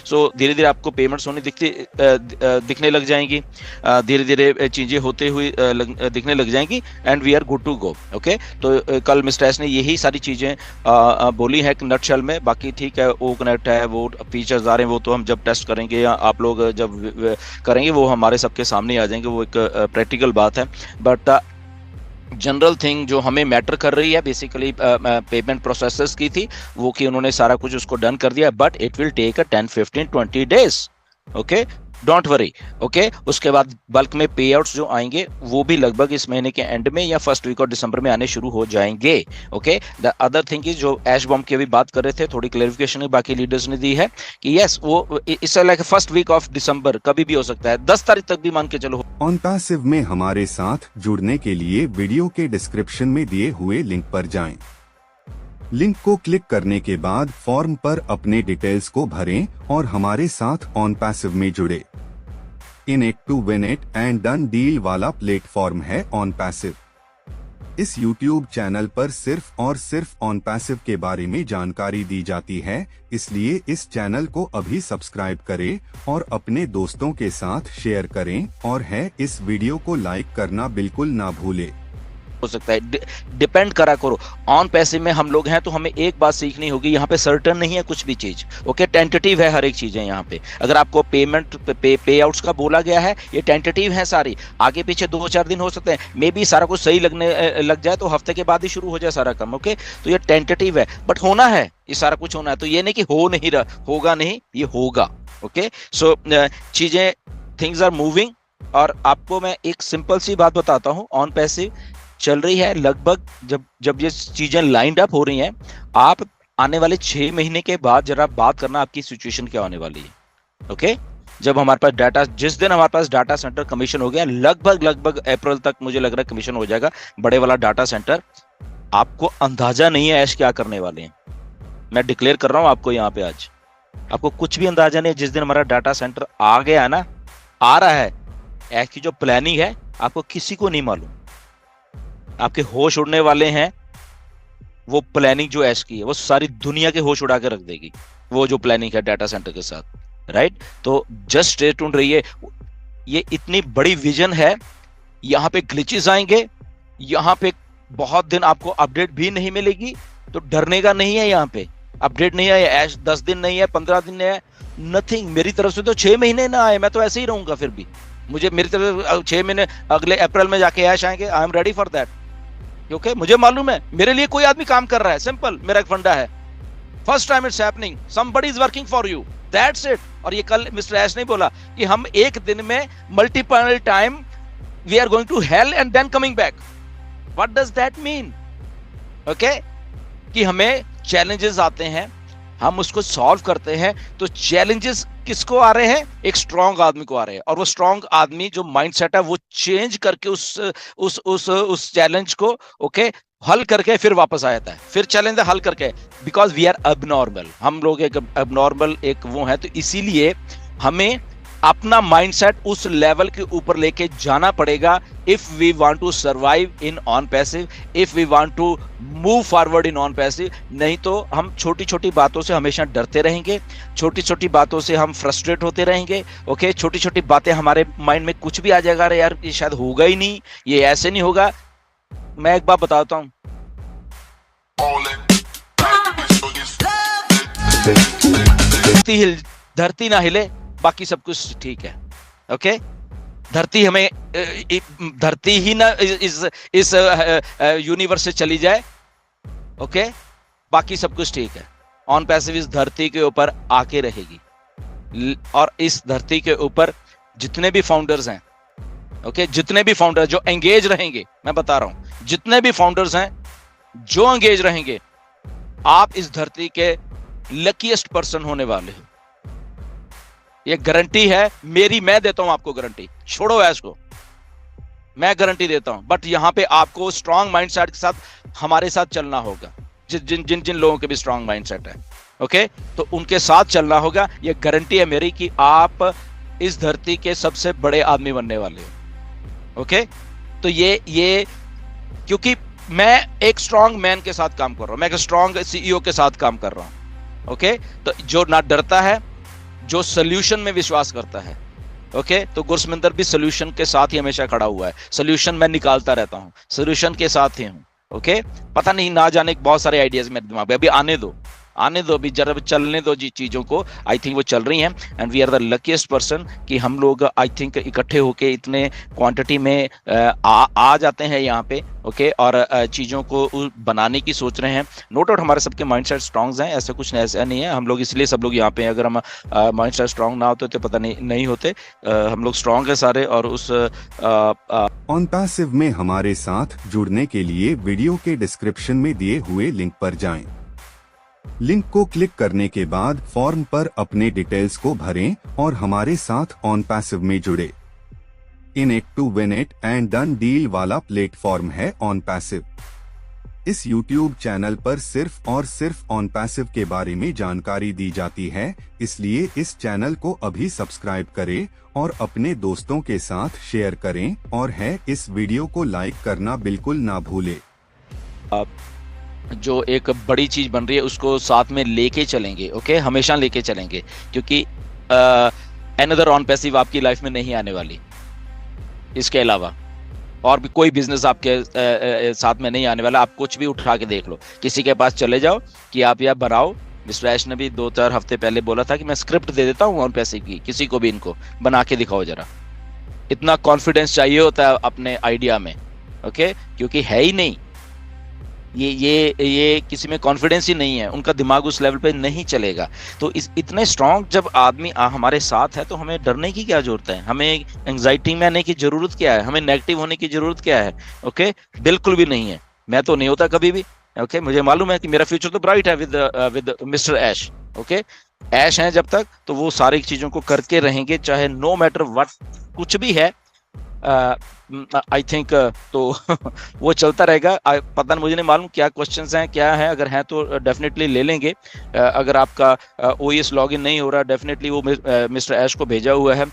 सो धीरे धीरे आपको पेमेंट्स होने दिखने लग जाएंगी, धीरे धीरे चीजें होते हुए दिखने लग जाएंगी, and we are good to go. Okay, तो कल मिस्टर एस ने यही सारी चीजें बोली है नटशेल में। बाकी ठीक है, वो कनेक्ट है, वो फीचर्स आ रहे हैं, वो तो हम जब टेस्ट करेंगे या आप लोग जब करेंगे वो हमारे सबके सामने आ जाएंगे, वो एक प्रैक्टिकल बात है। बट जनरल थिंग जो हमें मैटर कर रही है बेसिकली पेमेंट प्रोसेसर्स की थी, वो कि उन्होंने सारा कुछ उसको डन कर दिया, but it will take 10, 15, 20 days. Okay, don't worry. Okay, उसके बाद बल्क में पे आउट्स जो आएंगे वो भी लगभग इस महीने के एंड में या फर्स्ट वीक और दिसंबर में आने शुरू हो जाएंगे। Okay, the other thing is जो ऐश बॉम्ब की अभी बात कर रहे थे, थोड़ी क्लेरिफिकेशन बाकी लीडर्स ने दी है कि यस वो इस like first week of December कभी भी हो सकता है, 10 तारीख तक भी मान के चलो। ऑन पैसिव में हमारे साथ जुड़ने के लिए वीडियो के डिस्क्रिप्शन में दिए हुए लिंक पर जाएं। लिंक को क्लिक करने के बाद फॉर्म पर अपने डिटेल्स को भरें और हमारे साथ ऑन पैसिव में जुड़े। In it to win it and done deal वाला प्लेटफॉर्म है ऑन पैसिव। इस YouTube चैनल पर सिर्फ और सिर्फ ऑन पैसिव के बारे में जानकारी दी जाती है, इसलिए इस चैनल को अभी सब्सक्राइब करें और अपने दोस्तों के साथ शेयर करें, और है इस वीडियो को लाइक करना बिल्कुल ना भूले। हो सकता है डिपेंड करा करो। ऑन पैसिव में हम लोग हैं तो हमें एक बात सीखनी होगी, यहाँ पे सर्टेन नहीं है कुछ भी चीज। ओके, टेंटेटिव है हर एक चीजें यहाँ पे। अगर आपको पेमेंट पे आउट्स का बोला गया है, ये टेंटेटिव है सारी, आगे पीछे 2-4 दिन हो सकते हैं, मे बी सारा कुछ सही लगने लग जाए तो हफ्ते के बाद ही शुरू हो जाए सारा काम। ओके, तो ये टेंटेटिव है, बट होना है, ये सारा कुछ होना है। तो ये नहीं कि हो नहीं रहा, होगा नहीं, ये होगा। ओके, सो चीजें थिंग्स आर मूविंग। और आपको मैं एक सिंपल सी बात बताता हूँ, ऑन पैसिव चल रही है लगभग, जब ये चीजें लाइंड अप हो रही हैं, आप आने वाले 6 महीने के बाद जरा बात करना आपकी सिचुएशन क्या होने वाली है। ओके, जब हमारे पास डाटा, जिस दिन हमारे पास डाटा सेंटर कमीशन हो गया, लगभग अप्रैल तक मुझे लग रहा है कमीशन हो जाएगा बड़े वाला डाटा सेंटर, आपको अंदाजा नहीं है ऐश क्या करने वाले हैं। मैं डिक्लेयर कर रहा हूं आपको यहाँ पे, आज आपको कुछ भी अंदाजा नहीं है। जिस दिन हमारा डाटा सेंटर आ गया ना, आ रहा है, ऐश की जो प्लानिंग है आपको किसी को नहीं मालूम। आपके होश उड़ने वाले हैं, वो प्लानिंग जो ऐश की है वो सारी दुनिया के होश उड़ा के रख देगी, वो जो प्लानिंग है डाटा सेंटर के साथ। राइट, तो जस्ट स्टे ट्यून्ड रहिए, ये इतनी बड़ी विजन है। यहाँ पे ग्लिचेस आएंगे, यहाँ पे बहुत दिन आपको अपडेट भी नहीं मिलेगी, तो डरने का नहीं है। यहाँ पे अपडेट नहीं है, ऐश 10 दिन नहीं है, 15 दिन नहीं है, नथिंग। मेरी तरफ से तो 6 महीने ना आए, मैं तो ऐसे ही रहूंगा फिर भी। मुझे मेरी तरफ 6 महीने अगले अप्रैल में जाके ऐश आएंगे, I am ready for that. क्योंकि मुझे मालूम है मेरे लिए कोई आदमी काम कर रहा है, सिंपल, मेरा एक फंडा है, first time it's happening, somebody is working for you, that's it. और ये कल मिस्टर ऐश ने बोला कि हम एक दिन में multiple time we are going to hell and then coming back. What does that mean? Okay, कि हमें चैलेंजेस आते हैं, हम उसको सॉल्व करते हैं। तो चैलेंजेस किसको आ रहे हैं? एक स्ट्रांग आदमी को आ रहे हैं, और वो स्ट्रांग आदमी जो माइंडसेट है वो चेंज करके उस चैलेंज को ओके हल करके फिर वापस आ जाता है, फिर चैलेंज हल करके। बिकॉज वी आर अबनॉर्मल, हम लोग एक अबनॉर्मल एक वो है, तो इसीलिए हमें अपना माइंडसेट उस लेवल के ऊपर लेके जाना पड़ेगा if we want to survive in on passive, if we want to move forward in on passive. नहीं तो हम छोटी छोटी बातों से हमेशा डरते रहेंगे, छोटी छोटी बातों से हम फ्रस्ट्रेट होते रहेंगे। ओके, छोटी छोटी बातें हमारे माइंड में कुछ भी आ जाएगा, अरे यार ये शायद होगा ही नहीं, ये ऐसे नहीं होगा। मैं एक बात बताता हूं, धरती ना हिले, बाकी सब कुछ ठीक है। ओके, धरती हमें धरती ही ना इस यूनिवर्स से चली जाए, ओके, बाकी सब कुछ ठीक है। ऑन पैसिव इस धरती के ऊपर आके रहेगी, और इस धरती के ऊपर जितने भी फाउंडर्स हैं, ओके, जितने भी फाउंडर्स जो एंगेज रहेंगे, मैं बता रहा हूं, जितने भी फाउंडर्स हैं जो एंगेज रहेंगे, आप इस धरती के लकीएस्ट पर्सन होने वाले हो। ये गारंटी है मेरी, मैं देता हूं आपको गारंटी, छोड़ो ऐश को, मैं गारंटी देता हूं। बट यहां पे आपको स्ट्रांग माइंडसेट के साथ हमारे साथ चलना होगा, जिन जिन जिन जिन लोगों के भी स्ट्रांग माइंडसेट है। ओके, तो उनके साथ चलना होगा। ये गारंटी है मेरी कि आप इस धरती के सबसे बड़े आदमी बनने वाले हो। ओके, तो ये क्योंकि मैं एक स्ट्रांग मैन के साथ काम कर रहा हूं, मैं एक स्ट्रांग सीईओ के साथ काम कर रहा हूं। ओके, तो जो ना डरता है, जो सोल्यूशन में विश्वास करता है। ओके, तो गुरसमिंदर भी सोल्यूशन के साथ ही हमेशा खड़ा हुआ है। सोल्यूशन मैं निकालता रहता हूं, सोल्यूशन के साथ ही हूं। ओके, पता नहीं ना जाने बहुत सारे आइडियाज मेरे दिमाग में, अभी आने दो अभी जरा चलने दो जी चीजों को। आई थिंक वो चल रही हैं and we are the luckiest person कि हम लोग आई थिंक इकट्ठे होके इतने क्वांटिटी में आ जाते हैं यहाँ पे। ओके, और चीजों को बनाने की सोच रहे हैं। नो डाउट हमारे सबके माइंडसेट स्ट्रांग हैं, ऐसा कुछ ऐसा नहीं है। हम लोग इसलिए सब लोग यहाँ पे हैं, अगर हम माइंडसेट स्ट्रांग ना होते तो पता नहीं होते। हम लोग स्ट्रांग है सारे, और उस ऑन पैसिव में हमारे साथ जुड़ने के लिए वीडियो के डिस्क्रिप्शन में दिए हुए लिंक पर जाएं। लिंक को क्लिक करने के बाद फॉर्म पर अपने डिटेल्स को भरें और हमारे साथ ऑन पैसिव में जुड़े। In it to win it and done deal वाला प्लेटफॉर्म है ऑन पैसिव। इस YouTube चैनल पर सिर्फ और सिर्फ ऑन पैसिव के बारे में जानकारी दी जाती है, इसलिए इस चैनल को अभी सब्सक्राइब करें और अपने दोस्तों के साथ शेयर करें, और है इस वीडियो को लाइक करना बिल्कुल ना भूले। जो एक बड़ी चीज बन रही है उसको साथ में लेके चलेंगे। ओके, हमेशा लेके चलेंगे, क्योंकि अनदर ऑन पैसिव आपकी लाइफ में नहीं आने वाली। इसके अलावा और भी कोई बिजनेस आपके साथ में नहीं आने वाला। आप कुछ भी उठा के देख लो, किसी के पास चले जाओ कि आप यह बनाओ। मिस्टर ऐश ने भी 2-4 हफ्ते पहले बोला था कि मैं स्क्रिप्ट दे देता हूँ ऑन पैसिव की, किसी को भी इनको बना के दिखाओ जरा। इतना कॉन्फिडेंस चाहिए होता है अपने आइडिया में। ओके, क्योंकि है ही नहीं, ये किसी में कॉन्फिडेंस ही नहीं है, उनका दिमाग उस लेवल पे नहीं चलेगा। तो इतने स्ट्रांग जब आदमी हमारे साथ है तो हमें डरने की क्या जरूरत है, हमें एंजाइटी में आने की जरूरत क्या है, हमें नेगेटिव होने की जरूरत क्या है। ओके, बिल्कुल भी नहीं है। मैं तो नहीं होता कभी भी। ओके, मुझे मालूम है कि मेरा फ्यूचर तो ब्राइट है विद मिस्टर ऐश। ओके, ऐश है जब तक तो वो सारी चीजों को करके रहेंगे, चाहे नो मैटर व्हाट कुछ भी है। आई थिंक तो वो चलता रहेगा। पता नहीं, मुझे नहीं मालूम क्या क्वेश्चंस हैं क्या है, अगर हैं तो डेफिनेटली ले लेंगे। अगर आपका OES लॉगिन नहीं हो रहा, डेफिनेटली वो मिस्टर ऐश को भेजा हुआ है।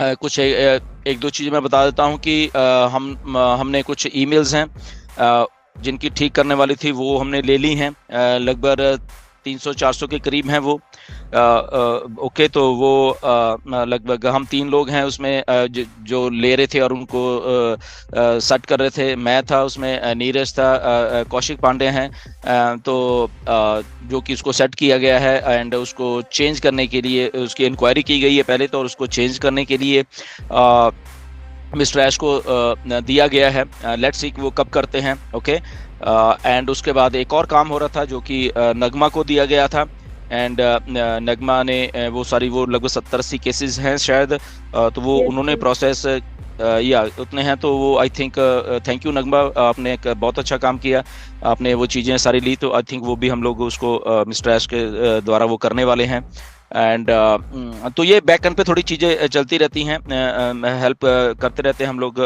कुछ एक दो चीज़ें मैं बता देता हूँ कि हमने कुछ ईमेल्स हैं जिनकी ठीक करने वाली थी, वो हमने ले ली हैं। लगभग 300-400 के करीब हैं वो। ओके, तो वो लगभग हम 3 लोग हैं उसमें जो ले रहे थे और उनको सेट कर रहे थे। मैं था उसमें, नीरज था, कौशिक पांडे हैं। तो जो कि उसको सेट किया गया है एंड उसको चेंज करने के लिए उसकी इंक्वायरी की गई है पहले तो, और उसको चेंज करने के लिए मिस्टर ऐश को दिया गया है। लेट्स सी वो कब करते हैं। ओके, एंड उसके बाद एक और काम हो रहा था जो कि नगमा को दिया गया था। एंड नगमा ने वो सारी, वो लगभग 70-80 केसेस हैं शायद, तो वो उन्होंने प्रोसेस या उतने हैं। तो वो आई थिंक थैंक यू नगमा, आपने एक बहुत अच्छा काम किया, आपने वो चीज़ें सारी ली। तो आई थिंक वो भी हम लोग उसको मिस्टर ऐश के द्वारा वो करने वाले हैं। एंड तो ये बैक एंड पे थोड़ी चीज़ें चलती रहती हैं, हेल्प करते रहते हैं हम लोग,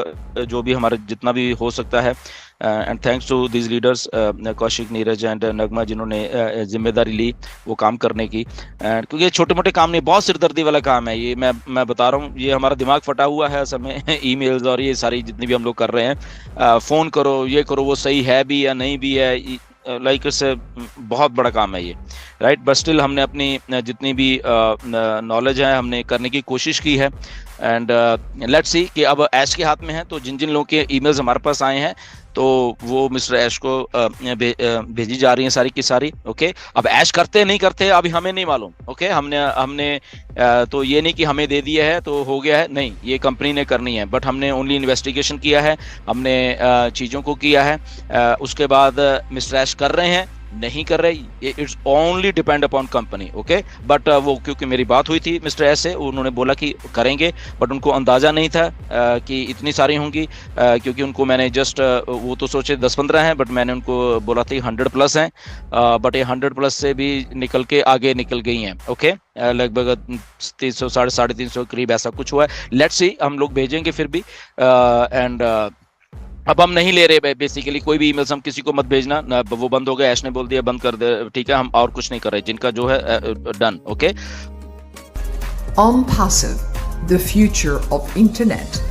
जो भी हमारे जितना भी हो सकता है। And thanks to this leaders Kaushik, Neeraj and Nagma, जिन्होंने जिम्मेदारी ली वो काम करने की। एंड क्योंकि ये छोटे मोटे काम नहीं, बहुत सिरदर्दी वाला काम है ये। मैं बता रहा हूँ, ये हमारा दिमाग फटा हुआ है समय ईमेल्स और ये सारी जितनी भी हम लोग कर रहे हैं। फ़ोन करो, ये करो, वो सही है भी या नहीं भी है, लाइक इससे बहुत बड़ा काम है ये, राइट। बट स्टिल हमने अपनी जितनी भी नॉलेज है हमने करने की कोशिश की है। एंड लेट्स सी कि अब ऐश के हाथ में है, तो जिन जिन लोगों के ईमेल्स हमारे पास आए हैं तो वो मिस्टर ऐश को भेजी जा रही हैं सारी की सारी। ओके, अब ऐश करते नहीं करते अभी हमें नहीं मालूम। ओके, हमने तो ये नहीं कि हमें दे दिया है तो हो गया है, नहीं, ये कंपनी ने करनी है। बट हमने ओनली इन्वेस्टिगेशन किया है, हमने चीज़ों को किया है। उसके बाद मिस्टर ऐश कर रहे हैं नहीं कर रहे, it's only depend upon company. Okay, but वो क्योंकि मेरी बात हुई थी मिस्टर ऐश से, उन्होंने बोला कि करेंगे, बट उनको अंदाज़ा नहीं था कि इतनी सारी होंगी, क्योंकि उनको मैंने जस्ट वो तो सोचे 10-15 हैं, बट मैंने उनको बोला था 100+ हैं। बट ये 100+ से भी निकल के आगे निकल गई हैं। ओके, लगभग 300 350 करीब ऐसा कुछ हुआ है। लेट्स सी, हम लोग भेजेंगे फिर भी। एंड अब हम नहीं ले रहे बेसिकली कोई भी ईमेल्स, हम किसी को मत भेजना ना, वो बंद हो गया, ऐश ने बोल दिया बंद कर दे, ठीक है, हम और कुछ नहीं कर रहे, जिनका जो है done, okay. OnPassive, the future of internet.